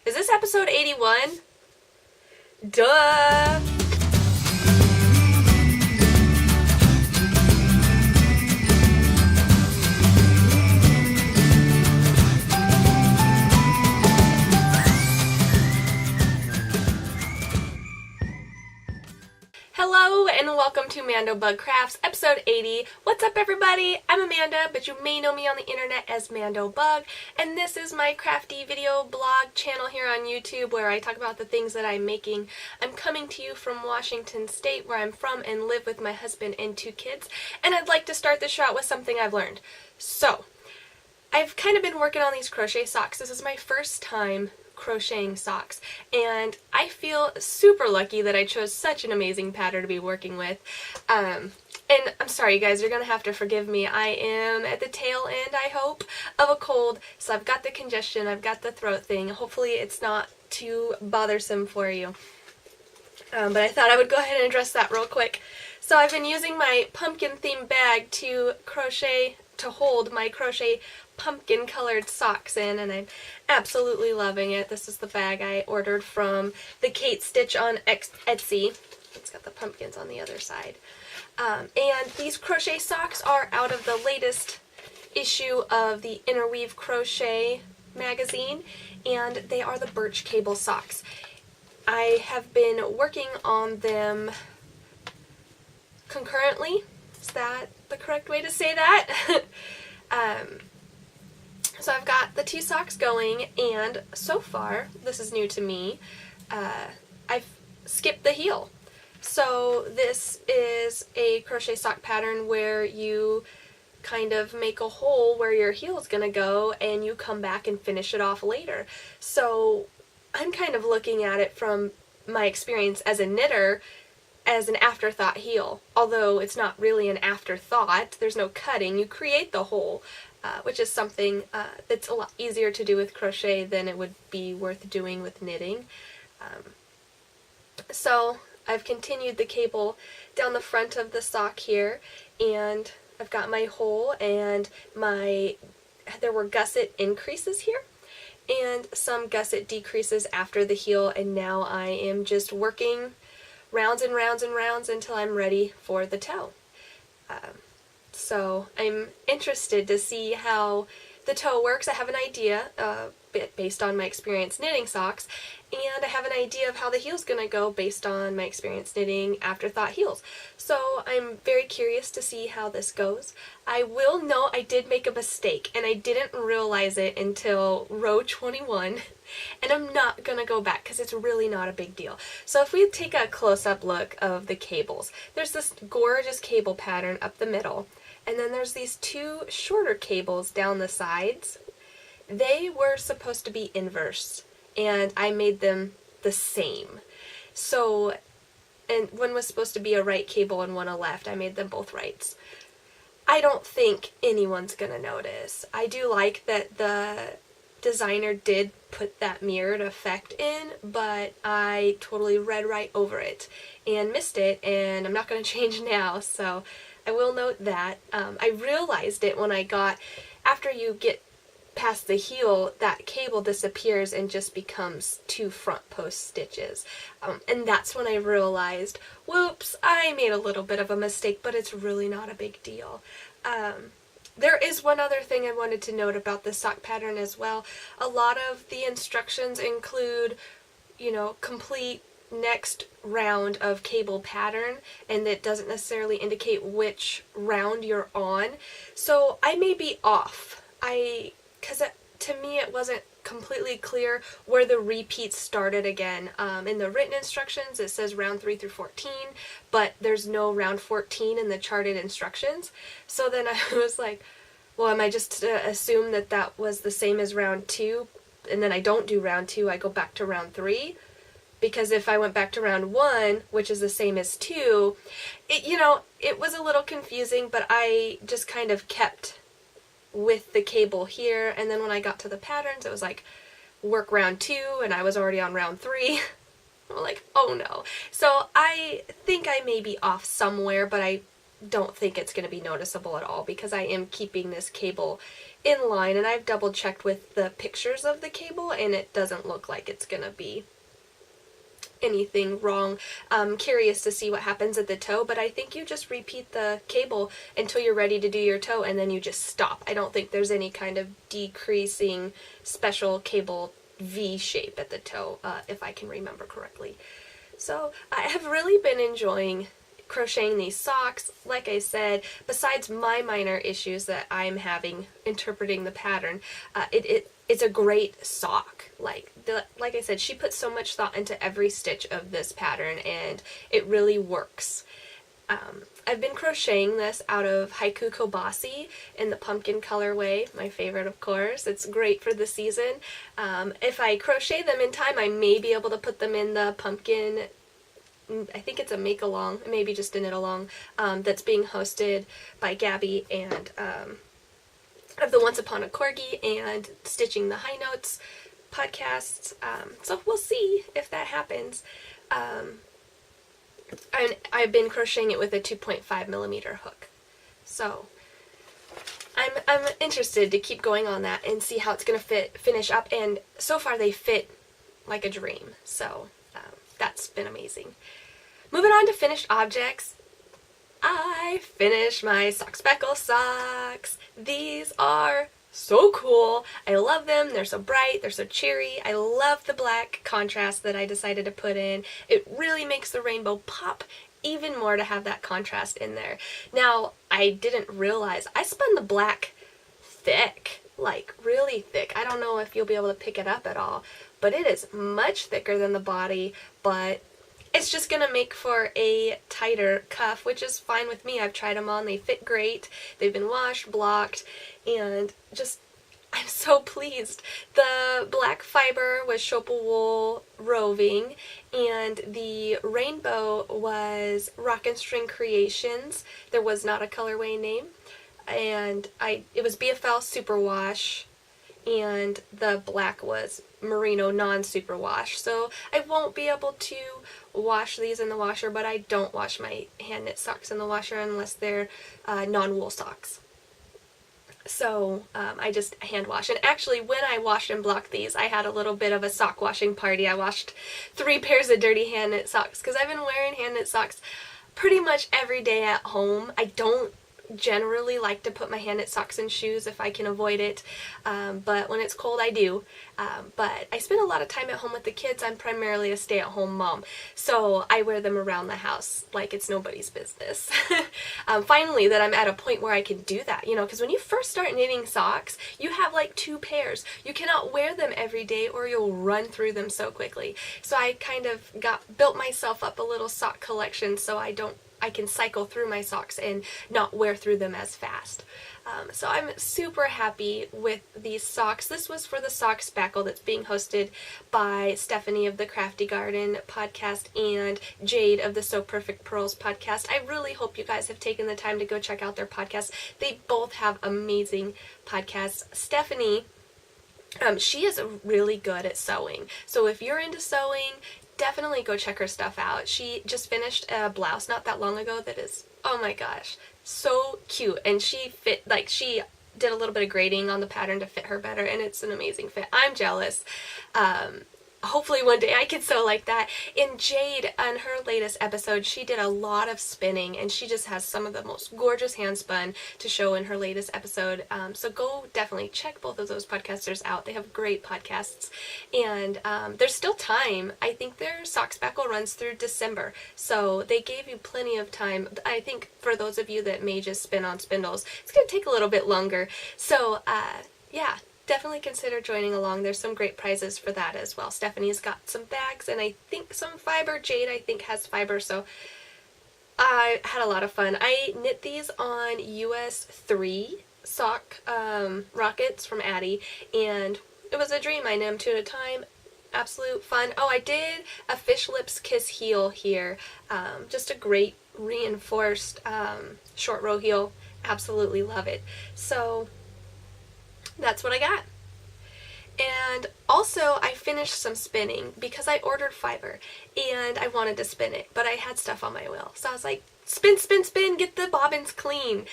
Is this episode 81? Duh! Hello and welcome to Mandobug Crafts, episode 80. What's up everybody? I'm Amanda, but you may know me on the internet as Mandobug, and this is my crafty video blog channel here on YouTube where I talk about the things that I'm making. I'm coming to you from Washington State, where I'm from and live with my husband and 2 kids, and I'd like to start the show out with something I've learned. So, I've kind of been working on these crochet socks. This is my first time crocheting socks, and I feel super lucky that I chose such an amazing pattern to be working with. And I'm sorry you guys, you're gonna have to forgive me. I am at the tail end, I hope, of a cold, so I've got the congestion, I've got the throat thing. Hopefully it's not too bothersome for you. But I thought I would go ahead and address that real quick. So I've been using my pumpkin themed bag to hold my crochet pumpkin colored socks in, and I'm absolutely loving it. This is the bag I ordered from the Kate Stitch on Etsy. It's got the pumpkins on the other side. And these crochet socks are out of the latest issue of the Interweave Crochet magazine, and they are the Birch cable socks. I have been working on them concurrently. Is that the correct way to say that? So I've got the 2 socks going, and so far, this is new to me, I've skipped the heel. So this is a crochet sock pattern where you kind of make a hole where your heel is going to go, and you come back and finish it off later. So I'm kind of looking at it from my experience as a knitter as an afterthought heel, although it's not really an afterthought. There's no cutting, you create the hole. Which is something that's a lot easier to do with crochet than it would be worth doing with knitting. So I've continued the cable down the front of the sock here, and I've got my hole, and there were gusset increases here and some gusset decreases after the heel, and now I am just working rounds and rounds and rounds until I'm ready for the toe. So I'm interested to see how the toe works. I have an idea based on my experience knitting socks, and I have an idea of how the heel's going to go based on my experience knitting afterthought heels. So I'm very curious to see how this goes. I will note I did make a mistake, and I didn't realize it until row 21, and I'm not going to go back because it's really not a big deal. So if we take a close-up look of the cables, there's this gorgeous cable pattern up the middle, and then there's these 2 shorter cables down the sides. They were supposed to be inverse, and I made them the same. So, and one was supposed to be a right cable and one a left. I made them both rights. I don't think anyone's gonna notice. I do like that the designer did put that mirrored effect in, but I totally read right over it and missed it, and I'm not going to change now, so I will note that. I realized it when after you get past the heel, that cable disappears and just becomes 2 front post stitches. And that's when I realized, whoops, I made a little bit of a mistake, but it's really not a big deal. There is one other thing I wanted to note about this sock pattern as well. A lot of the instructions include, complete next round of cable pattern, and it doesn't necessarily indicate which round you're on. So I may be off. Because to me it wasn't completely clear where the repeats started again. In the written instructions it says round 3 through 14, but there's no round 14 in the charted instructions. So then I was like, well, am I just to assume that that was the same as round 2, and then I don't do round 2, I go back to round 3? Because if I went back to round 1, which is the same as 2, it was a little confusing, but I just kind of kept with the cable here, and then when I got to the patterns it was like work round 2 and I was already on round 3. I'm like, oh no. So I think I may be off somewhere, but I don't think it's going to be noticeable at all because I am keeping this cable in line, and I've double checked with the pictures of the cable and it doesn't look like it's going to be anything wrong. I'm curious to see what happens at the toe, but I think you just repeat the cable until you're ready to do your toe and then you just stop. I don't think there's any kind of decreasing special cable V shape at the toe, if I can remember correctly. So I have really been enjoying crocheting these socks. Like I said, besides my minor issues that I'm having interpreting the pattern, it's a great sock. Like I said, she put so much thought into every stitch of this pattern and it really works. I've been crocheting this out of Haiku Kobasi in the pumpkin colorway, my favorite of course. It's great for the season. If I crochet them in time, I may be able to put them in the pumpkin, I think it's a make along, maybe just a knit along, that's being hosted by Gabby and of the Once Upon a Corgi and Stitching the High Notes podcasts. So we'll see if that happens. I've been crocheting it with a 2.5mm hook. So I'm interested to keep going on that and see how it's going to finish up, and so far they fit like a dream. So that's been amazing. Moving on to finished objects, I finished my sock speckle socks. These are so cool. I love them. They're so bright. They're so cheery. I love the black contrast that I decided to put in. It really makes the rainbow pop even more to have that contrast in there. Now, I didn't realize I spun the black thick, like really thick. I don't know if you'll be able to pick it up at all, but it is much thicker than the body, but it's just going to make for a tighter cuff, which is fine with me. I've tried them on. They fit great. They've been washed, blocked, and just, I'm so pleased. The black fiber was Shopal Wool Roving, and the rainbow was Rock and String Creations. There was not a colorway name. And it was BFL Superwash, and the black was Merino non-superwash. So I won't be able to wash these in the washer, but I don't wash my hand knit socks in the washer unless they're non-wool socks. So I just hand wash. And actually, when I washed and blocked these, I had a little bit of a sock washing party. I washed 3 pairs of dirty hand knit socks because I've been wearing hand knit socks pretty much every day at home. I don't generally like to put my hand knit socks in shoes if I can avoid it, but when it's cold I do. But I spend a lot of time at home with the kids. I'm primarily a stay-at-home mom, so I wear them around the house like it's nobody's business. Finally, that I'm at a point where I can do that, you know, because when you first start knitting socks, you have like 2 pairs. You cannot wear them every day or you'll run through them so quickly. So I kind of built myself up a little sock collection so I can cycle through my socks and not wear through them as fast. So I'm super happy with these socks. This was for the sock spackle that's being hosted by Stephanie of the Crafty Garden podcast and Jade of the So Perfect Pearls podcast. I really hope you guys have taken the time to go check out their podcast. They both have amazing podcasts. Stephanie, she is really good at sewing. So if you're into sewing, definitely go check her stuff out. She just finished a blouse not that long ago that is, oh my gosh, so cute. And she did a little bit of grading on the pattern to fit her better, and it's an amazing fit. I'm jealous. Hopefully one day I can sew like that. And Jade, on her latest episode, she did a lot of spinning, and she just has some of the most gorgeous hand spun to show in her latest episode. So go definitely check both of those podcasters out. They have great podcasts, and there's still time. I think their sock spackle runs through December, so they gave you plenty of time. I think for those of you that may just spin on spindles, it's going to take a little bit longer. So yeah, definitely consider joining along. There's some great prizes for that as well. Stephanie's got some bags and I think some fiber. Jade, I think, has fiber, so I had a lot of fun. I knit these on US 3 sock rockets from Addie, and it was a dream. I knit them 2 at a time. Absolute fun. Oh, I did a Fish Lips Kiss heel here. Just a great reinforced short row heel. Absolutely love it. So that's what I got. And also I finished some spinning because I ordered fiber and I wanted to spin it, but I had stuff on my wheel. So I was like, spin, spin, spin, get the bobbins clean.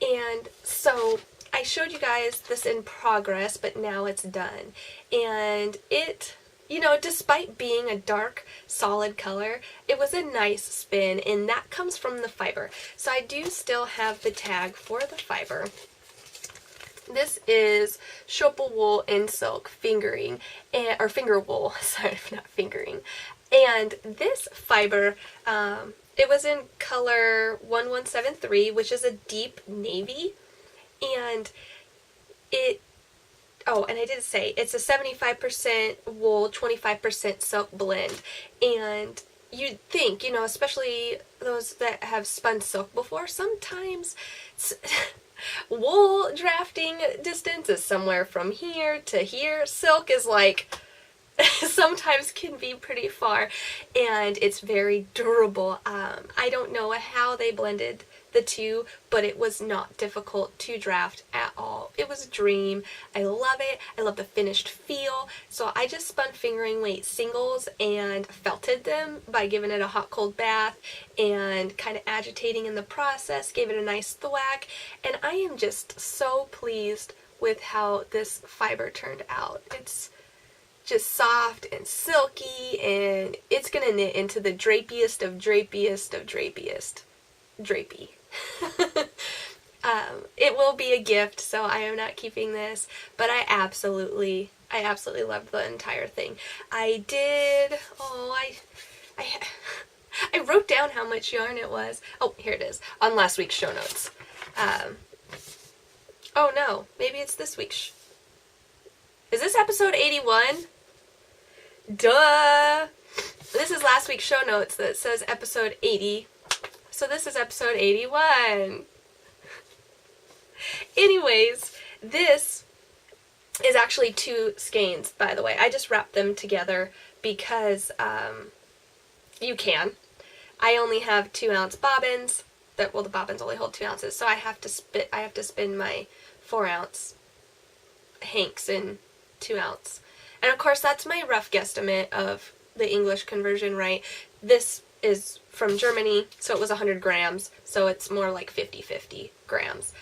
And so I showed you guys this in progress, but now it's done. And it, you know, despite being a dark, solid color, it was a nice spin, and that comes from the fiber. So I do still have the tag for the fiber. This is Shopal wool and silk fingering, or finger wool, sorry, not fingering. And this fiber, it was in color 1173, which is a deep navy, and and I did say it's a 75% wool, 25% silk blend. And you'd think, you know, especially those that have spun silk before, sometimes wool drafting distance is somewhere from here to here. Silk is like sometimes can be pretty far, and it's very durable. I don't know how they blended the two, but it was not difficult to draft at all. It was a dream. I love it. I love the finished feel. So I just spun fingering weight singles and felted them by giving it a hot cold bath and kind of agitating in the process, gave it a nice thwack, and I am just so pleased with how this fiber turned out. It's just soft and silky, and it's gonna knit into the drapiest of drapiest of drapiest drapey. It will be a gift, so I am not keeping this, but I absolutely loved the entire thing. I wrote down how much yarn it was. Oh, here it is, on last week's show notes. Oh no, maybe it's this week's. Is this episode 81? Duh! This is last week's show notes that says episode 80. So this is episode 81. Anyways, this is actually 2 skeins, by the way. I just wrapped them together because you can. I only have 2-ounce bobbins. The bobbins only hold 2 ounces, so I have to spin my 4-ounce hanks in 2-ounce. And of course, that's my rough guesstimate of the English conversion, right? This is from Germany, so it was 100 grams, so it's more like 50-50 grams.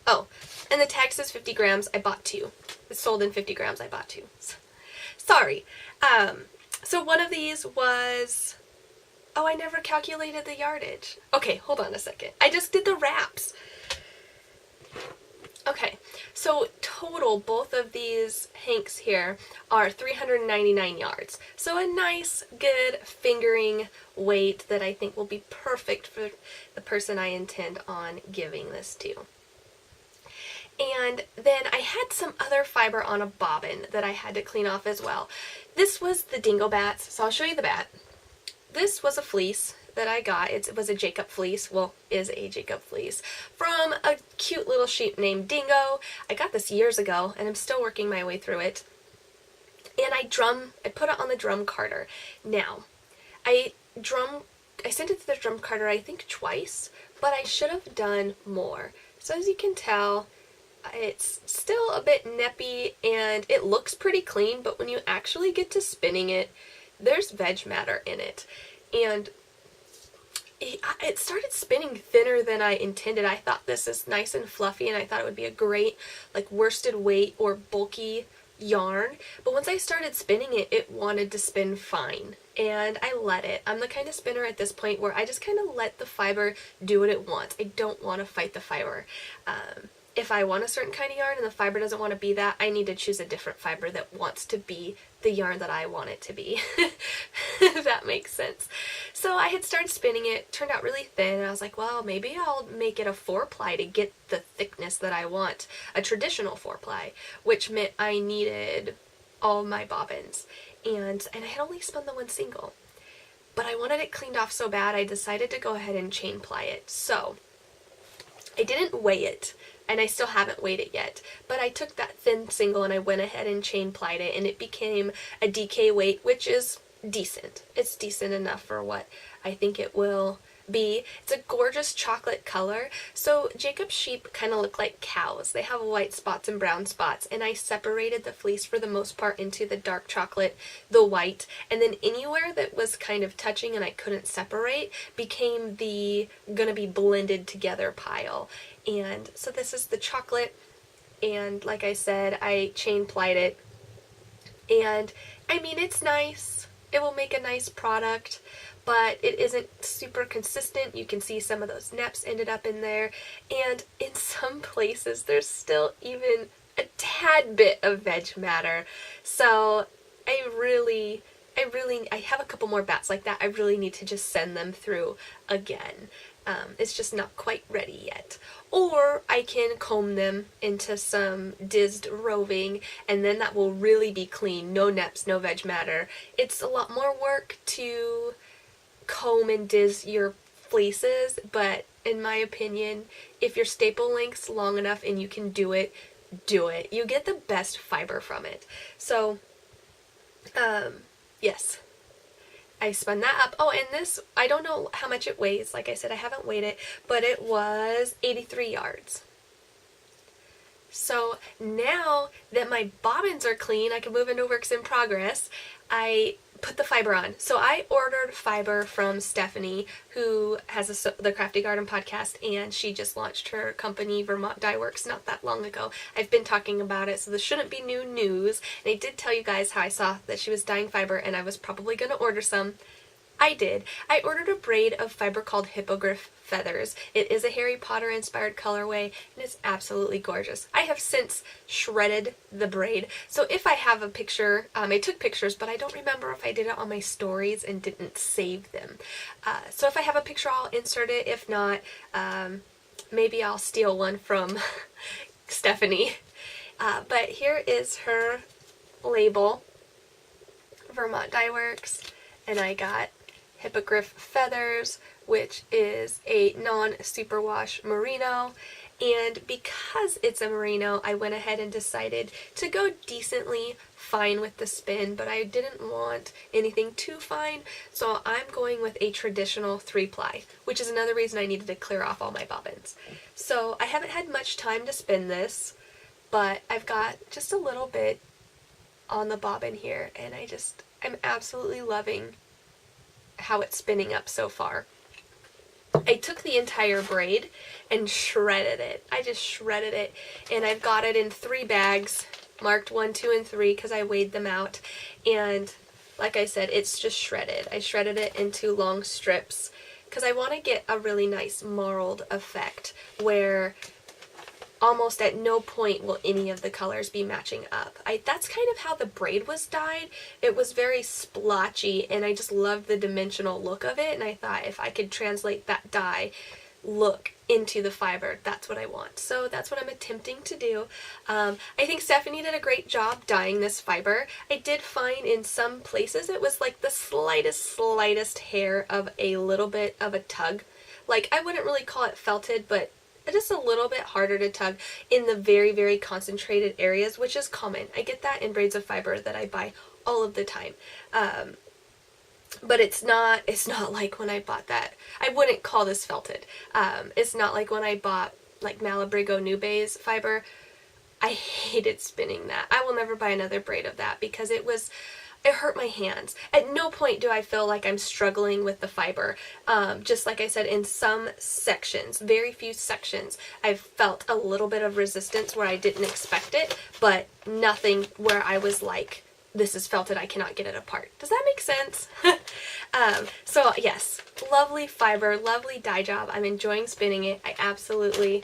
Oh, and the tag says 50 grams, I bought 2. It's sold in 50 grams, I bought 2. Sorry. So one of these was, oh, I never calculated the yardage. Okay, hold on a second. I just did the wraps. Okay, so total, both of these hanks here are 399 yards. So a nice, good fingering weight that I think will be perfect for the person I intend on giving this to. And then I had some other fiber on a bobbin that I had to clean off as well. This was the dingo bats, so I'll show you the bat. This was a fleece that I got. It was a Jacob fleece, well, is a Jacob fleece, from a cute little sheep named Dingo. I got this years ago, and I'm still working my way through it. And I put it on the drum carder. Now, I sent it to the drum carder, I think twice, but I should have done more. So as you can tell, it's still a bit neppy, and it looks pretty clean, but when you actually get to spinning it, there's veg matter in it. And it started spinning thinner than I intended. I thought this is nice and fluffy, and I thought it would be a great, like, worsted weight or bulky yarn. But once I started spinning it, it wanted to spin fine, and I let it. I'm the kind of spinner at this point where I just kind of let the fiber do what it wants. I don't want to fight the fiber. If I want a certain kind of yarn and the fiber doesn't want to be that, I need to choose a different fiber that wants to be the yarn that I want it to be. If that makes sense. So I had started spinning it, turned out really thin, and I was like, well, maybe I'll make it a 4-ply to get the thickness that I want, a traditional 4-ply, which meant I needed all my bobbins. And I had only spun the one single, but I wanted it cleaned off so bad I decided to go ahead and chain ply it. So I didn't weigh it, and I still haven't weighed it yet, but I took that thin single and I went ahead and chain plied it, and it became a DK weight, which is decent. It's decent enough for what I think it will B. It's a gorgeous chocolate color. So Jacob's sheep kind of look like cows. They have white spots and brown spots, and I separated the fleece for the most part into the dark chocolate, the white, and then anywhere that was kind of touching and I couldn't separate became the gonna be blended together pile. And so this is the chocolate, and like I said, I chain plied it, and I mean, it's nice. It will make a nice product, but it isn't super consistent. You can see some of those neps ended up in there, and in some places there's still even a tad bit of veg matter. So I have a couple more bats like that. I really need to just send them through again. It's just not quite ready yet. Or I can comb them into some dizzed roving, and then that will really be clean. No neps, no veg matter. It's a lot more work to comb and diz your fleeces, but in my opinion, if your staple length's long enough and you can do it, do it. You get the best fiber from it. So, yes. I spun that up. Oh, and this, I don't know how much it weighs. Like I said, I haven't weighed it, but it was 83 yards. So now that my bobbins are clean, I can move into works in progress. I put the fiber on. So I ordered fiber from Stephanie, who has the Crafty Garden podcast, and she just launched her company, Vermont Dye Works, not that long ago. I've been talking about it, so this shouldn't be new news. And I did tell you guys how I saw that she was dyeing fiber, and I was probably going to order some. I did. I ordered a braid of fiber called Hippogriff Feathers. It is a Harry Potter inspired colorway, and it's absolutely gorgeous. I have since shredded the braid, so if I have a picture, I took pictures, but I don't remember if I did it on my stories and didn't save them. So if I have a picture, I'll insert it. If not, maybe I'll steal one from Stephanie. But here is her label, Vermont Dye Works, and I got Hippogriff Feathers, which is a non-superwash merino, and because it's a merino, I went ahead and decided to go decently fine with the spin, but I didn't want anything too fine, so I'm going with a traditional 3-ply, which is another reason I needed to clear off all my bobbins. So I haven't had much time to spin this, but I've got just a little bit on the bobbin here, and I'm absolutely loving how it's spinning up so far. I took the entire braid and shredded it. I just shredded it, and I've got it in 3 bags, marked 1, 2, and 3 because I weighed them out, and like I said, it's just shredded. I shredded it into long strips because I want to get a really nice marled effect where almost at no point will any of the colors be matching up. That's kind of how the braid was dyed. It was very splotchy, and I just loved the dimensional look of it, and I thought if I could translate that dye look into the fiber, that's what I want. So that's what I'm attempting to do. I think Stephanie did a great job dyeing this fiber. I did find in some places it was like the slightest hair of a little bit of a tug. Like, I wouldn't really call it felted, but just a little bit harder to tug in the very, very concentrated areas, which is common. I get that in braids of fiber that I buy all of the time. But it's not like when I bought that. I wouldn't call this felted. It's not like when I bought like Malabrigo Nube's fiber. I hated spinning that. I will never buy another braid of that because it hurt my hands. At no point do I feel like I'm struggling with the fiber. Just like I said, in some sections, very few sections, I've felt a little bit of resistance where I didn't expect it, but nothing where I was like, this is felted, I cannot get it apart. Does that make sense? So yes, lovely fiber, lovely dye job. I'm enjoying spinning it. I absolutely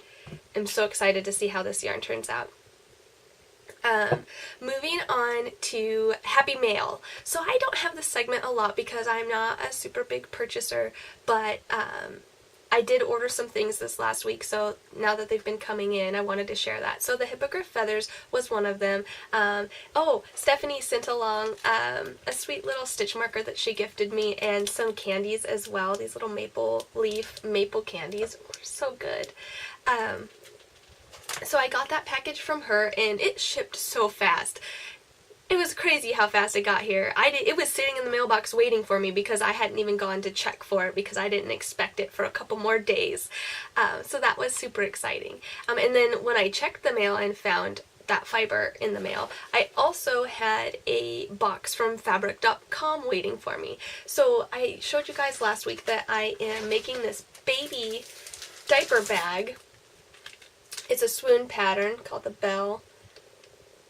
am so excited to see how this yarn turns out. Moving on to Happy Mail. So I don't have this segment a lot because I'm not a super big purchaser, but I did order some things this last week, so now that they've been coming in, I wanted to share that. So the Hippogriff Feathers was one of them. Stephanie sent along a sweet little stitch marker that she gifted me, and some candies as well. These little maple candies were so good. So I got that package from her, and it shipped so fast. it was crazy how fast it got here. It was sitting in the mailbox waiting for me because I hadn't even gone to check for it because I didn't expect it for a couple more days. So that was super exciting. And then when I checked the mail and found that fiber in the mail, I also had a box from fabric.com waiting for me. So I showed you guys last week that I am making this baby diaper bag. It's a swoon pattern called the Belle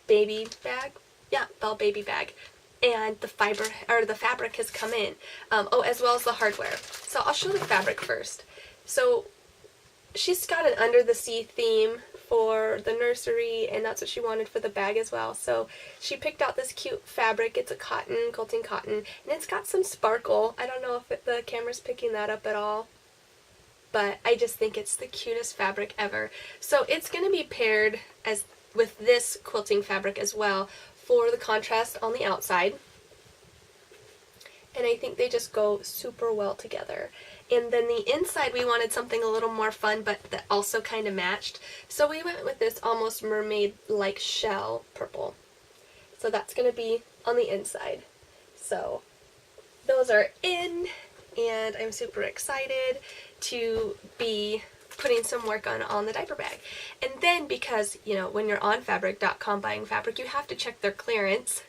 Baby Bag. Yeah, Belle Baby Bag. And the fabric has come in. As well as the hardware. So I'll show the fabric first. So she's got an under the sea theme for the nursery, and that's what she wanted for the bag as well. So she picked out this cute fabric. It's a cotton, quilting cotton, and it's got some sparkle. I don't know if the camera's picking that up at all, but I just think it's the cutest fabric ever. So it's going to be paired with this quilting fabric as well for the contrast on the outside. And I think they just go super well together. And then the inside, we wanted something a little more fun, but that also kind of matched. So we went with this almost mermaid-like shell purple. So that's going to be on the inside. So those are in, and I'm super excited to be putting some work on the diaper bag. And then because, you know, when you're on fabric.com buying fabric, you have to check their clearance.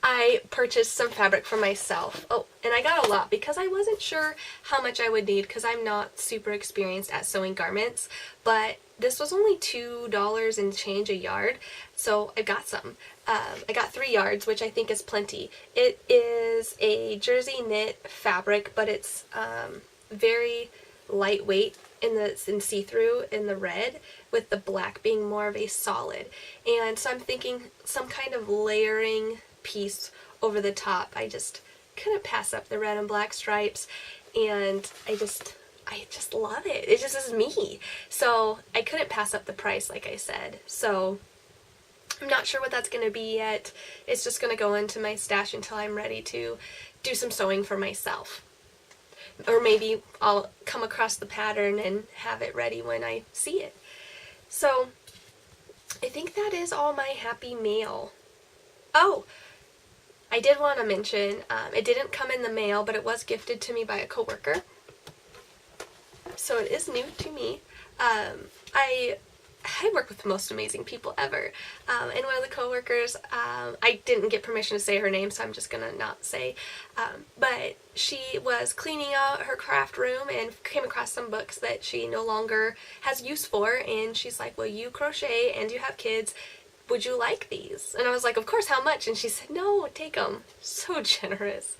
I purchased some fabric for myself. Oh, and I got a lot because I wasn't sure how much I would need because I'm not super experienced at sewing garments, but this was only $2 and change a yard, so I got some. I got 3 yards, which I think is plenty. It is a jersey knit fabric, but it's very lightweight in see-through in the red, with the black being more of a solid. And so I'm thinking some kind of layering piece over the top. I just couldn't pass up the red and black stripes, and I just love it. It just is me. So I couldn't pass up the price, like I said. So I'm not sure what that's going to be yet. It's just going to go into my stash until I'm ready to do some sewing for myself. Or maybe I'll come across the pattern and have it ready when I see it. So I think that is all my happy mail. Oh, I did want to mention, it didn't come in the mail, but it was gifted to me by a coworker. So it is new to me. I work with the most amazing people ever. And one of the coworkers, I didn't get permission to say her name, so I'm just gonna not say. But she was cleaning out her craft room and came across some books that she no longer has use for, and she's like, well, you crochet and you have kids. Would you like these? And I was like, of course, how much? And she said, no, take them. So generous.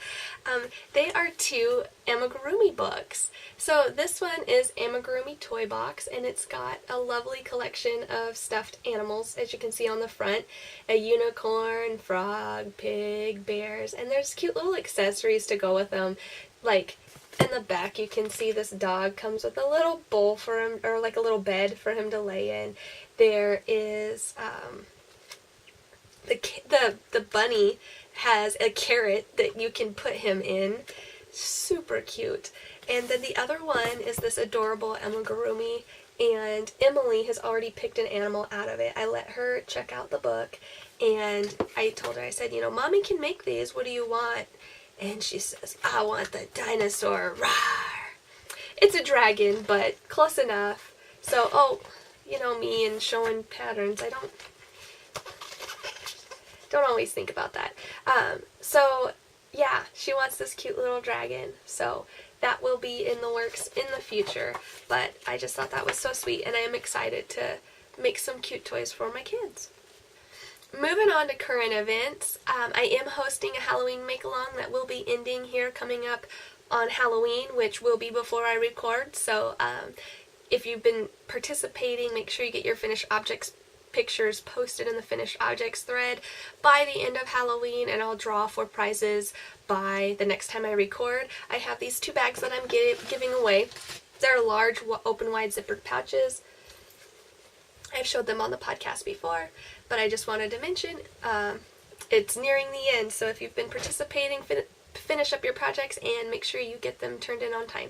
They are 2 amigurumi books. So this one is Amigurumi Toy Box, and it's got a lovely collection of stuffed animals, as you can see on the front. A unicorn, frog, pig, bears, and there's cute little accessories to go with them. Like, in the back you can see this dog comes with a little bowl for him, or like a little bed for him to lay in. There is, the bunny has a carrot that you can put him in. Super cute. And then the other one is this adorable amigurumi, and Emily has already picked an animal out of it. I let her check out the book, and I told her, I said, you know, Mommy can make these. What do you want? And she says, I want the dinosaur. Rawr. It's a dragon, but close enough. So, oh, you know me and showing patterns. I don't always think about that. So yeah, she wants this cute little dragon. So that will be in the works in the future. But I just thought that was so sweet, and I am excited to make some cute toys for my kids. Moving on to current events, I am hosting a Halloween make-along that will be ending here coming up on Halloween, which will be before I record. So if you've been participating, make sure you get your finished objects pictures posted in the finished objects thread by the end of Halloween, and I'll draw for prizes by the next time I record. I have these 2 bags that I'm giving away. They're large open wide zippered pouches. I've showed them on the podcast before, but I just wanted to mention it's nearing the end, so if you've been participating, finish up your projects and make sure you get them turned in on time.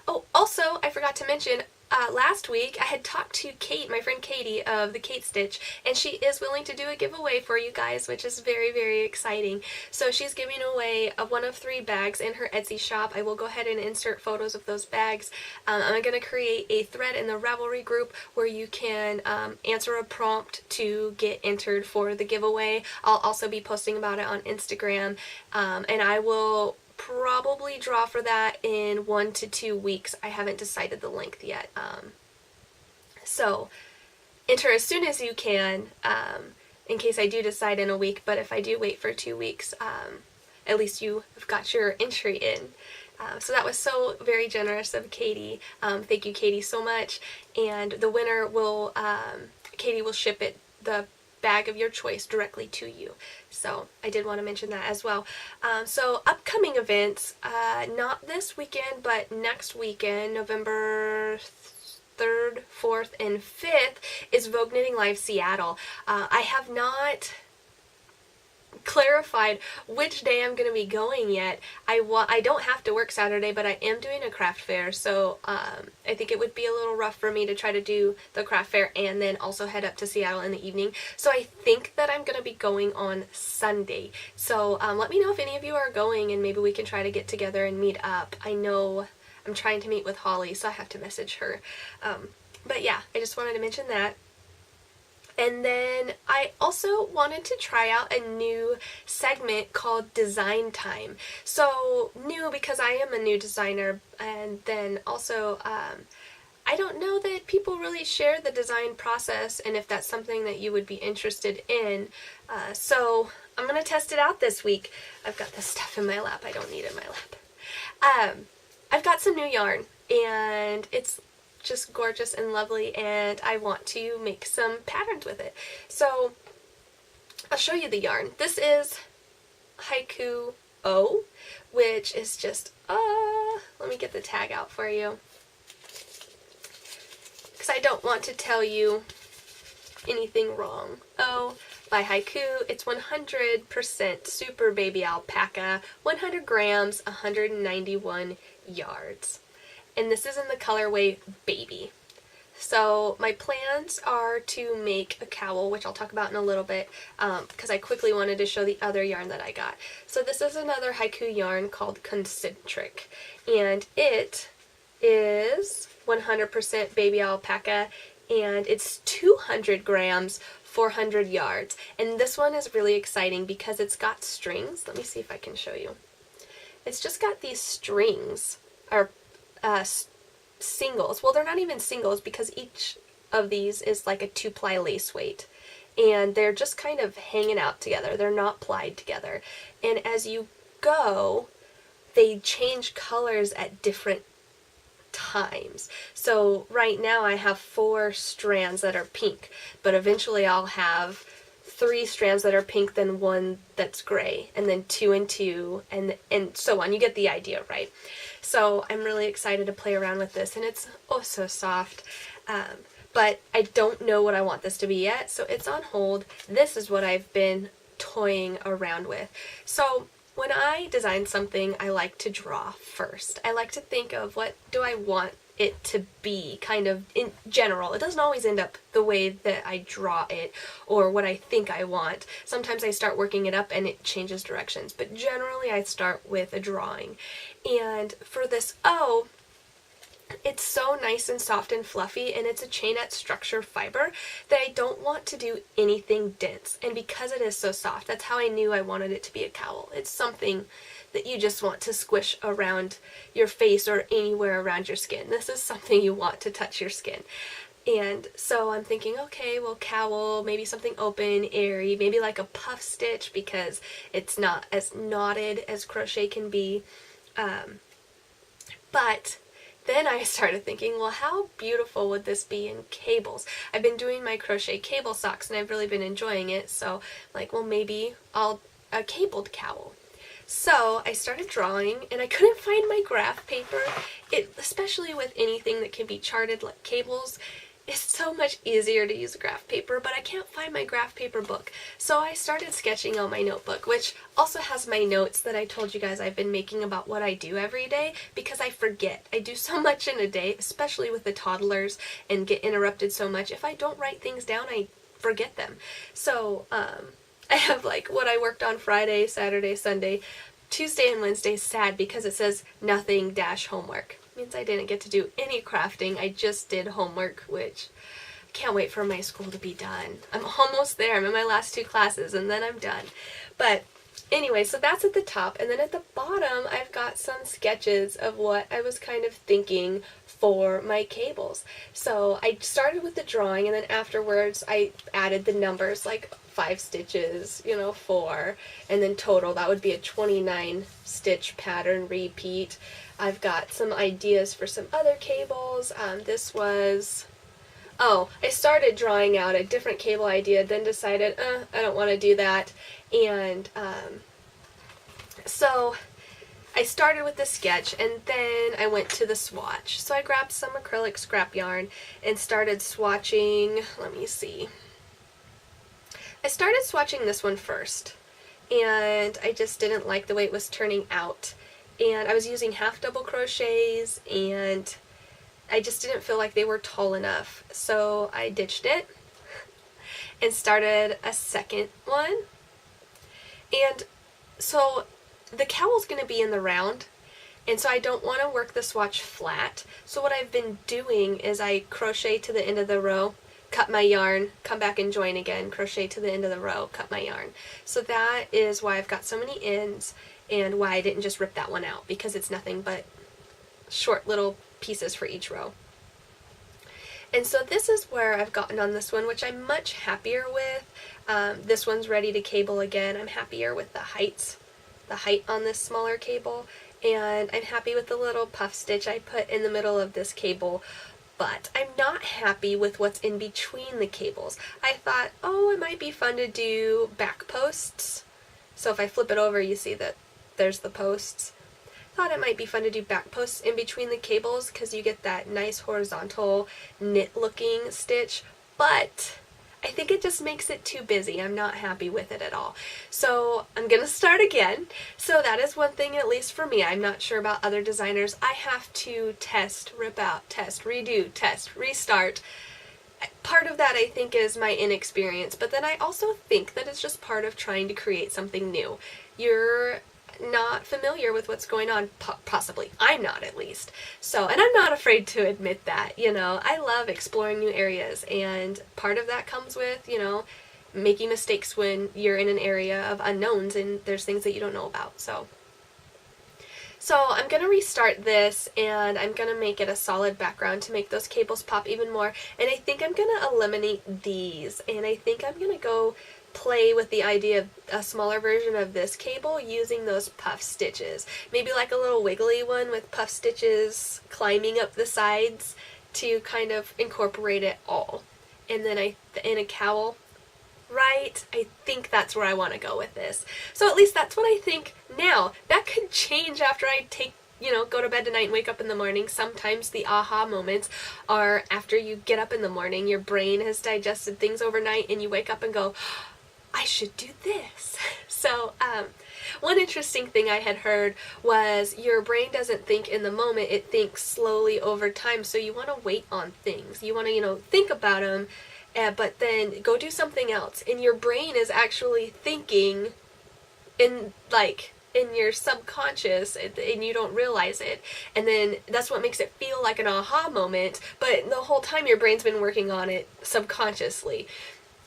Oh, also, I forgot to mention, last week I had talked to Kate, my friend Katie of the Kate Stitch, and she is willing to do a giveaway for you guys, which is very, very exciting. So she's giving away one of 3 bags in her Etsy shop. I will go ahead and insert photos of those bags. I'm going to create a thread in the Ravelry group where you can answer a prompt to get entered for the giveaway. I'll also be posting about it on Instagram, and I will probably draw for that in 1 to 2 weeks. I haven't decided the length yet. So enter as soon as you can, in case I do decide in a week, but if I do wait for 2 weeks, at least you have got your entry in. So that was so very generous of Katie. Thank you, Katie, so much. And the winner will, Katie will ship the bag of your choice directly to you. So I did want to mention that as well. So upcoming events, not this weekend, but next weekend, November 3rd, 4th, and 5th is Vogue Knitting Live Seattle. I have not clarified which day I'm going to be going yet. I don't have to work Saturday, but I am doing a craft fair, so I think it would be a little rough for me to try to do the craft fair and then also head up to Seattle in the evening. So I think that I'm going to be going on Sunday. So let me know if any of you are going, and maybe we can try to get together and meet up. I know I'm trying to meet with Holly, so I have to message her. But yeah, I just wanted to mention that. And then I also wanted to try out a new segment called Design Time. So new because I am a new designer, and then also I don't know that people really share the design process and if that's something that you would be interested in. So I'm going to test it out this week. I've got this stuff in my lap. I don't need it in my lap. I've got some new yarn, and it's just gorgeous and lovely, and I want to make some patterns with it. So I'll show you the yarn. This is Haiku O, which is just, let me get the tag out for you, because I don't want to tell you anything wrong. O by Haiku. It's 100% super baby alpaca, 100 grams, 191 yards. And this is in the colorway Baby. So my plans are to make a cowl, which I'll talk about in a little bit, because I quickly wanted to show the other yarn that I got. So this is another Haiku yarn called Concentric, and it is 100% baby alpaca, and it's 200 grams, 400 yards. And this one is really exciting because it's got strings. Let me see if I can show you. It's just got these strings, or singles. Well, they're not even singles because each of these is like a 2-ply lace weight, and they're just kind of hanging out together. They're not plied together, and as you go they change colors at different times. So right now I have 4 strands that are pink, but eventually I'll have 3 strands that are pink, then 1 that's gray, and then 2 and 2, and so on. You get the idea, right? So I'm really excited to play around with this, and it's oh so soft. But I don't know what I want this to be yet, so it's on hold. This is what I've been toying around with. So when I design something, I like to draw first. I like to think of what do I want it to be, kind of in general. It doesn't always end up the way that I draw it or what I think I want. Sometimes I start working it up and it changes directions, but generally I start with a drawing. And for this O, it's so nice and soft and fluffy, and it's a chainette structure fiber that I don't want to do anything dense. And because it is so soft, that's how I knew I wanted it to be a cowl. It's something that you just want to squish around your face or anywhere around your skin. This is something you want to touch your skin. And so I'm thinking, okay, well, cowl, maybe something open, airy, maybe like a puff stitch because it's not as knotted as crochet can be. But then I started thinking, well, how beautiful would this be in cables? I've been doing my crochet cable socks and I've really been enjoying it, so like, well, maybe I'll a cabled cowl. So I started drawing and I couldn't find my graph paper. Especially with anything that can be charted like cables, it's so much easier to use graph paper, but I can't find my graph paper book. So I started sketching on my notebook, which also has my notes that I told you guys I've been making about what I do every day, because I forget. I do so much in a day, especially with the toddlers, and get interrupted so much. If I don't write things down, I forget them. So I have like what I worked on Friday, Saturday, Sunday. Tuesday and Wednesday is sad because it says nothing dash homework. It means I didn't get to do any crafting. I just did homework, which I can't wait for my school to be done. I'm almost there. I'm in my last 2 classes and then I'm done. But anyway, so that's at the top, and then at the bottom I've got some sketches of what I was kind of thinking for my cables. So I started with the drawing, and then afterwards I added the numbers, like 5 stitches, 4, and then total that would be a 29 stitch pattern repeat. I've got some ideas for some other cables. I started drawing out a different cable idea, then decided, I don't want to do that, and so I started with the sketch, and then I went to the swatch. So I grabbed some acrylic scrap yarn and started swatching. Let me see. I started swatching this one first, and I just didn't like the way it was turning out. And I was using half double crochets, and I just didn't feel like they were tall enough. So I ditched it and started a second one. And so the cowl's going to be in the round, and so I don't want to work the swatch flat. So what I've been doing is I crochet to the end of the row, cut my yarn, come back and join again, crochet to the end of the row, cut my yarn. So that is why I've got so many ends, and why I didn't just rip that one out, because it's nothing but short little pieces for each row. And so this is where I've gotten on this one, which I'm much happier with. This one's ready to cable again. I'm happier with the height on this smaller cable, and I'm happy with the little puff stitch I put in the middle of this cable, but I'm not happy with what's in between the cables. I thought, it might be fun to do back posts. So if I flip it over, you see that there's the posts. Thought it might be fun to do back posts in between the cables because you get that nice horizontal knit looking stitch, but I think it just makes it too busy. I'm not happy with it at all. So I'm gonna start again. So that is one thing, at least for me. I'm not sure about other designers. I have to test, rip out, test, redo, test, restart. Part of that I think is my inexperience, but then I also think that it's just part of trying to create something new. You're not familiar with what's going on, possibly. I'm not, at least. So, and I'm not afraid to admit that, I love exploring new areas, and part of that comes with, making mistakes when you're in an area of unknowns and there's things that you don't know about. So I'm going to restart this, and I'm going to make it a solid background to make those cables pop even more, and I think I'm going to eliminate these, and I think I'm going to go play with the idea of a smaller version of this cable using those puff stitches. Maybe like a little wiggly one with puff stitches climbing up the sides to kind of incorporate it all. And then in a cowl, right? I think that's where I want to go with this. So at least that's what I think now. That could change after I go to bed tonight and wake up in the morning. Sometimes the aha moments are after you get up in the morning, your brain has digested things overnight, and you wake up and go, I should do this. So one interesting thing I had heard was your brain doesn't think in the moment, it thinks slowly over time. So you want to wait on things. You want to, think about them, but then go do something else. And your brain is actually thinking in your subconscious, and you don't realize it. And then that's what makes it feel like an aha moment, but the whole time your brain's been working on it subconsciously.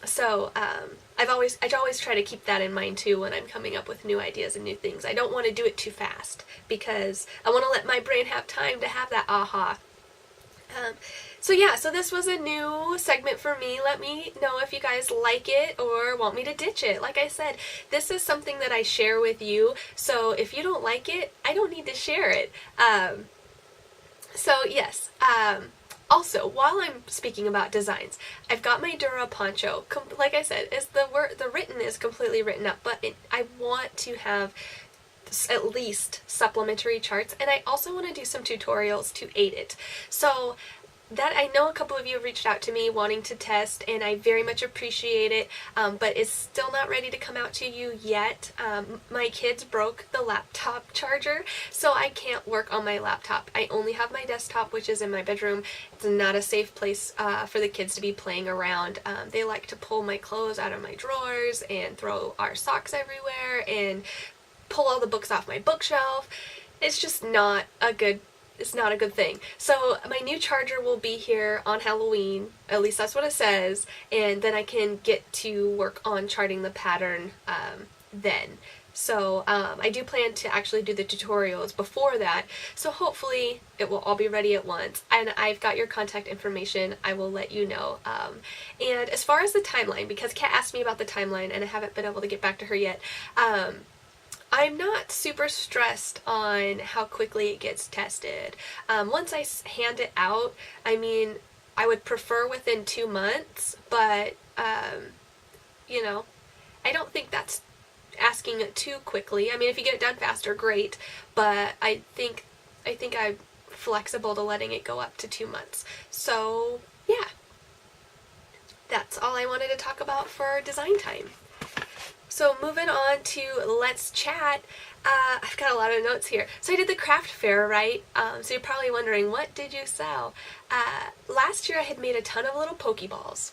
So I always try to keep that in mind too when I'm coming up with new ideas and new things. I don't want to do it too fast because I want to let my brain have time to have that aha. So this was a new segment for me. Let me know if you guys like it or want me to ditch it. Like I said, this is something that I share with you, so if you don't like it, I don't need to share it. Also, while I'm speaking about designs, I've got my Dura poncho. Like I said, the written is completely written up, but I want to have at least supplementary charts, and I also want to do some tutorials to aid it. So that I know a couple of you have reached out to me wanting to test, and I very much appreciate it, but it's still not ready to come out to you yet. My kids broke the laptop charger, so I can't work on my laptop. I only have my desktop, which is in my bedroom. It's not a safe place for the kids to be playing around. They like to pull my clothes out of my drawers and throw our socks everywhere and pull all the books off my bookshelf. It's just not a good thing. So my new charger will be here on Halloween, at least that's what it says, and then I can get to work on charting the pattern then. So I do plan to actually do the tutorials before that, so hopefully it will all be ready at once, and I've got your contact information. I will let you know. And as far as the timeline, because Kat asked me about the timeline and I haven't been able to get back to her yet, I'm not super stressed on how quickly it gets tested. Once I hand it out, I mean, I would prefer within 2 months, but, you know, I don't think that's asking it too quickly. I mean, if you get it done faster, great, but I think I'm flexible to letting it go up to 2 months. So, yeah. That's all I wanted to talk about for design time. So moving on to Let's Chat, I've got a lot of notes here. So I did the craft fair, right? So you're probably wondering, what did you sell? Last year I had made a ton of little Pokeballs.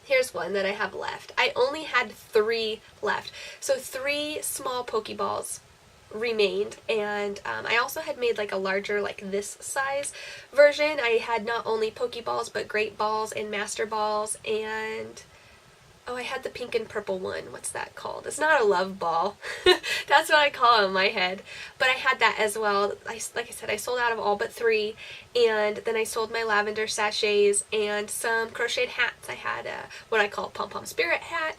Here's one that I have left. I only had 3 left. So 3 small Pokeballs remained, and I also had made like a larger, like this size version. I had not only Pokeballs, but Great Balls and Master Balls, and oh, I had the pink and purple one. What's that called? It's not a love ball. That's what I call it in my head. But I had that as well. Like I said, I sold out of all but 3. And then I sold my lavender sachets and some crocheted hats. I had what I call a pom-pom spirit hat,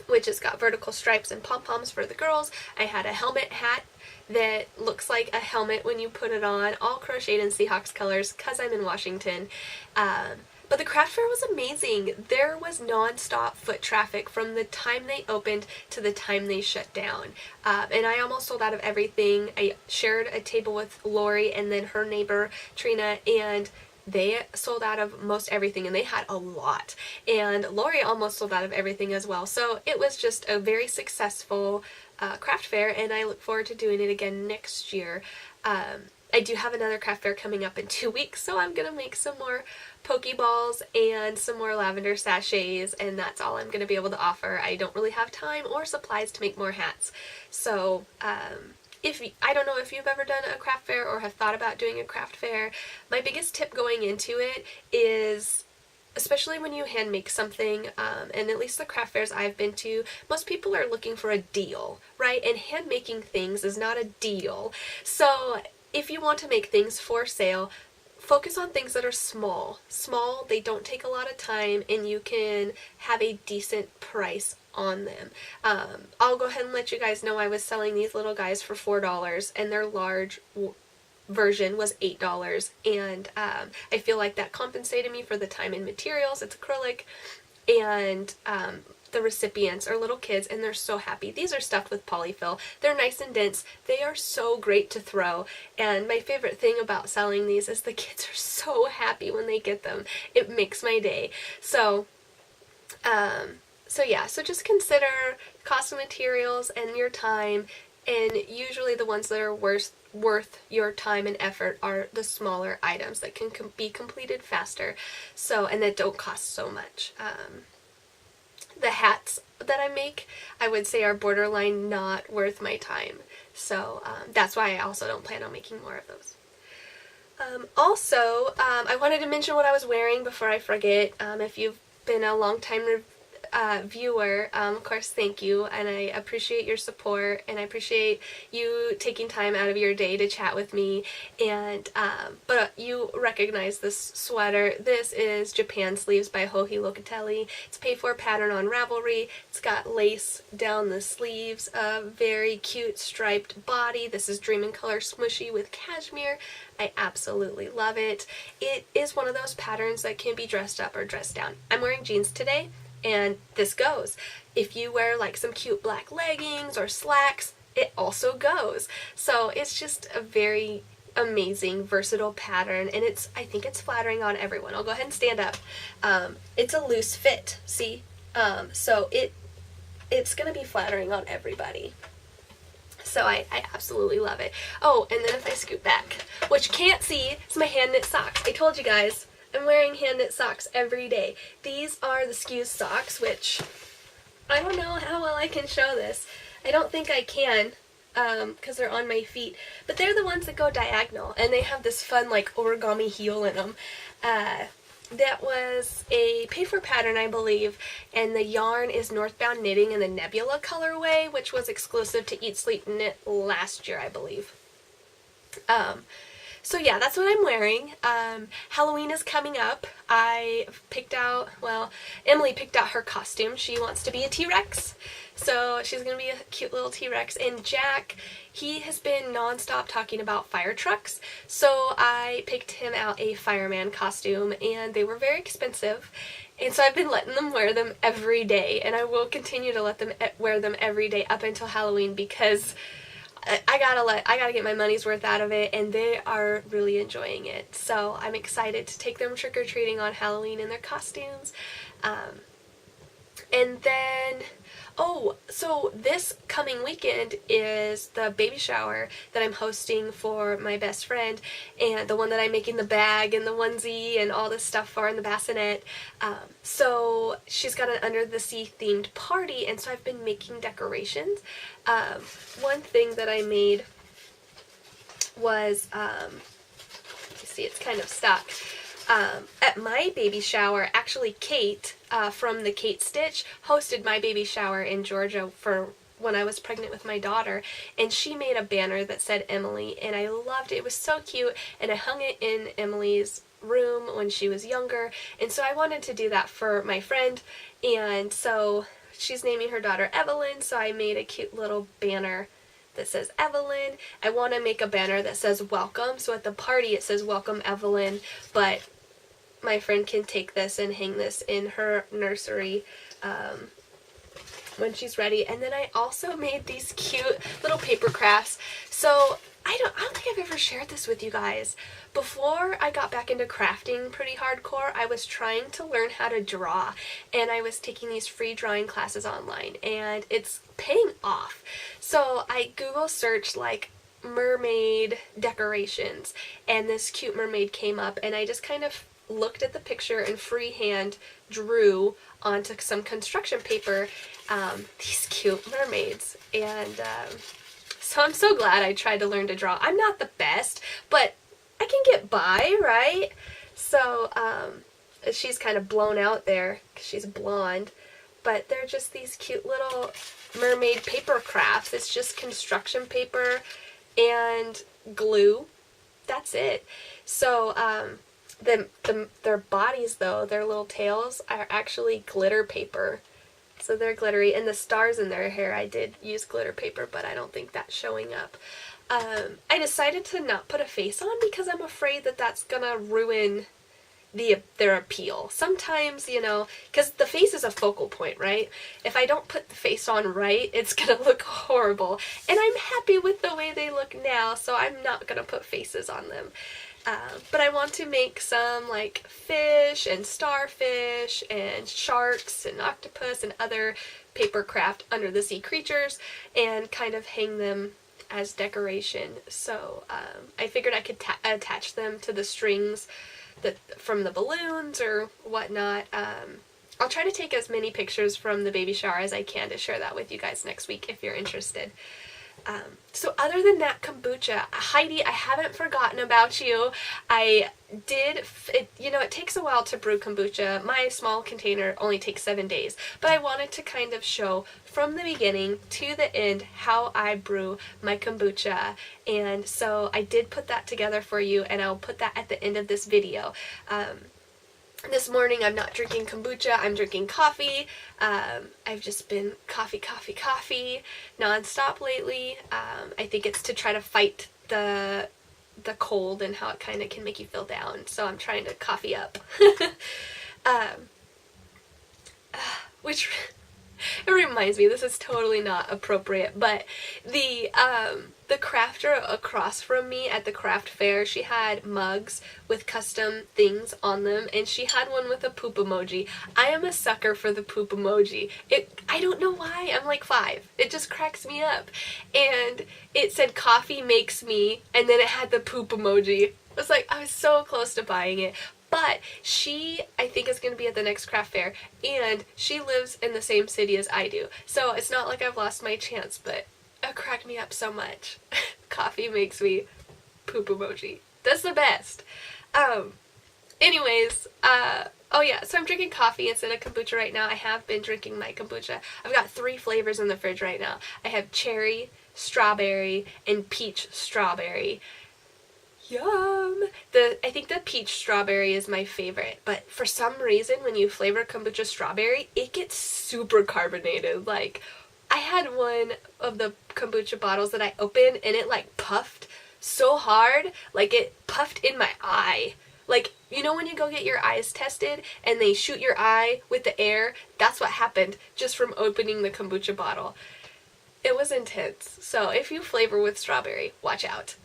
which has got vertical stripes and pom-poms for the girls. I had a helmet hat that looks like a helmet when you put it on, all crocheted in Seahawks colors because I'm in Washington. But the craft fair was amazing. There was non-stop foot traffic from the time they opened to the time they shut down. And I almost sold out of everything. I shared a table with Lori and then her neighbor, Trina, and they sold out of most everything, and they had a lot. And Lori almost sold out of everything as well. So it was just a very successful craft fair, and I look forward to doing it again next year. I do have another craft fair coming up in 2 weeks, so I'm going to make some more Pokeballs and some more lavender sachets, and that's all I'm going to be able to offer. I don't really have time or supplies to make more hats. So, I don't know if you've ever done a craft fair or have thought about doing a craft fair. My biggest tip going into it is, especially when you hand make something, and at least the craft fairs I've been to, most people are looking for a deal, right? And hand making things is not a deal. So if you want to make things for sale, focus on things that are small. Small, they don't take a lot of time, and you can have a decent price on them. I'll go ahead and let you guys know I was selling these little guys for $4, and their large version was $8, and I feel like that compensated me for the time and materials. It's acrylic, and the recipients are little kids, and they're so happy. These are stuffed with polyfill. They're nice and dense. They are so great to throw, and my favorite thing about selling these is the kids are so happy when they get them. It makes my day. So so just consider cost of materials and your time, and usually the ones that are worth your time and effort are the smaller items that can be completed faster, so, and that don't cost so much. The hats that I make, I would say, are borderline not worth my time, so that's why I also don't plan on making more of those. Also, I wanted to mention what I was wearing before I forget. If you've been a long time viewer, of course, thank you, and I appreciate your support, and I appreciate you taking time out of your day to chat with me, and but you recognize this sweater. This is Japan Sleeves by Hohi Locatelli. It's a pay-for pattern on Ravelry. It's got lace down the sleeves, a very cute striped body. This is Dream in Color Smushy with cashmere. I absolutely love it. It is one of those patterns that can be dressed up or dressed down. I'm wearing jeans today, and this goes. If you wear like some cute black leggings or slacks, it also goes. So it's just a very amazing, versatile pattern, and I think it's flattering on everyone. I'll go ahead and stand up. It's a loose fit, see? So it's going to be flattering on everybody. So I absolutely love it. Oh, and then if I scoot back, what you can't see is my hand knit socks. I told you guys, I'm wearing hand knit socks every day. These are the Skew socks, which I don't know how well I can show this. I don't think I can, because they're on my feet. But they're the ones that go diagonal, and they have this fun, like, origami heel in them. That was a pay-for pattern, I believe, and the yarn is Northbound Knitting in the Nebula colorway, which was exclusive to Eat, Sleep, Knit last year, I believe. So yeah, that's what I'm wearing. Halloween is coming up. I picked out, well, Emily picked out her costume. She wants to be a T-Rex, so she's going to be a cute little T-Rex. And Jack, he has been non-stop talking about fire trucks, so I picked him out a fireman costume, and they were very expensive. And so I've been letting them wear them every day, and I will continue to let them wear them every day up until Halloween, because I gotta get my money's worth out of it, and they are really enjoying it. So I'm excited to take them trick-or-treating on Halloween in their costumes. And then, oh, so this coming weekend is the baby shower that I'm hosting for my best friend, and the one that I'm making the bag and the onesie and all this stuff for, and the bassinet. So she's got an under the sea themed party, and so I've been making decorations. One thing that I made was, you see it's kind of stuck. At my baby shower, actually Kate from the Kate Stitch hosted my baby shower in Georgia for when I was pregnant with my daughter, and she made a banner that said Emily, and I loved it. It was so cute, and I hung it in Emily's room when she was younger, and so I wanted to do that for my friend, and so she's naming her daughter Evelyn, so I made a cute little banner that says Evelyn. I want to make a banner that says welcome, so at the party it says welcome Evelyn, but my friend can take this and hang this in her nursery when she's ready. And then I also made these cute little paper crafts. So I don't think I've ever shared this with you guys. Before I got back into crafting pretty hardcore, I was trying to learn how to draw, and I was taking these free drawing classes online, and it's paying off. So I Google searched like mermaid decorations, and this cute mermaid came up, and I just kind of looked at the picture and freehand drew onto some construction paper these cute mermaids. And so I'm so glad I tried to learn to draw. I'm not the best, but I can get by, right? So she's kind of blown out there because she's blonde, but they're just these cute little mermaid paper crafts. It's just construction paper and glue. That's it. So their bodies, though, their little tails, are actually glitter paper. So they're glittery, and the stars in their hair, I did use glitter paper, but I don't think that's showing up. I decided to not put a face on because I'm afraid that that's gonna ruin their appeal. Sometimes, you know, because the face is a focal point, right? If I don't put the face on right, it's gonna look horrible. And I'm happy with the way they look now, so I'm not gonna put faces on them. But I want to make some like fish and starfish and sharks and octopus and other paper craft under the sea creatures and kind of hang them as decoration. So I figured I could attach them to the strings from the balloons or whatnot. I'll try to take as many pictures from the baby shower as I can to share that with you guys next week if you're interested. So other than that, kombucha, Heidi, I haven't forgotten about you. I did, it takes a while to brew kombucha. My small container only takes 7 days, but I wanted to kind of show from the beginning to the end how I brew my kombucha, and so I did put that together for you, and I'll put that at the end of this video. This morning I'm not drinking kombucha, I'm drinking coffee. I've just been coffee non-stop lately. I think it's to try to fight the cold and how it kind of can make you feel down, so I'm trying to coffee up. Which It reminds me, this is totally not appropriate, but the crafter across from me at the craft fair, she had mugs with custom things on them, and she had one with a poop emoji. I am a sucker for the poop emoji. I don't know why, I'm like 5. It just cracks me up. And it said coffee makes me, and then it had the poop emoji. I was so close to buying it. But she, I think, is going to be at the next craft fair, and she lives in the same city as I do. So it's not like I've lost my chance, but it cracked me up so much. Coffee makes me poop emoji. That's the best. Anyways, oh yeah, so I'm drinking coffee instead of kombucha right now. I have been drinking my kombucha. I've got 3 flavors in the fridge right now. I have cherry, strawberry, and peach strawberry. Yum! I think the peach strawberry is my favorite, but for some reason when you flavor kombucha strawberry, it gets super carbonated. Like, I had one of the kombucha bottles that I opened and it puffed so hard, it puffed in my eye. You know when you go get your eyes tested and they shoot your eye with the air? That's what happened just from opening the kombucha bottle. It was intense. So if you flavor with strawberry, watch out.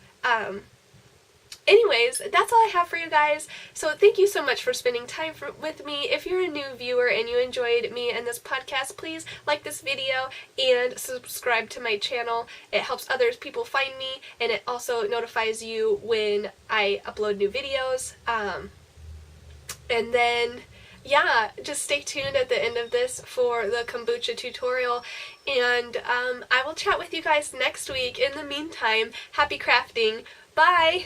Anyways, that's all I have for you guys. So thank you so much for spending time with me. If you're a new viewer and you enjoyed me and this podcast, please like this video and subscribe to my channel. It helps other people find me, and it also notifies you when I upload new videos. And then, yeah, just stay tuned at the end of this for the kombucha tutorial, and I will chat with you guys next week. In the meantime, happy crafting. Bye!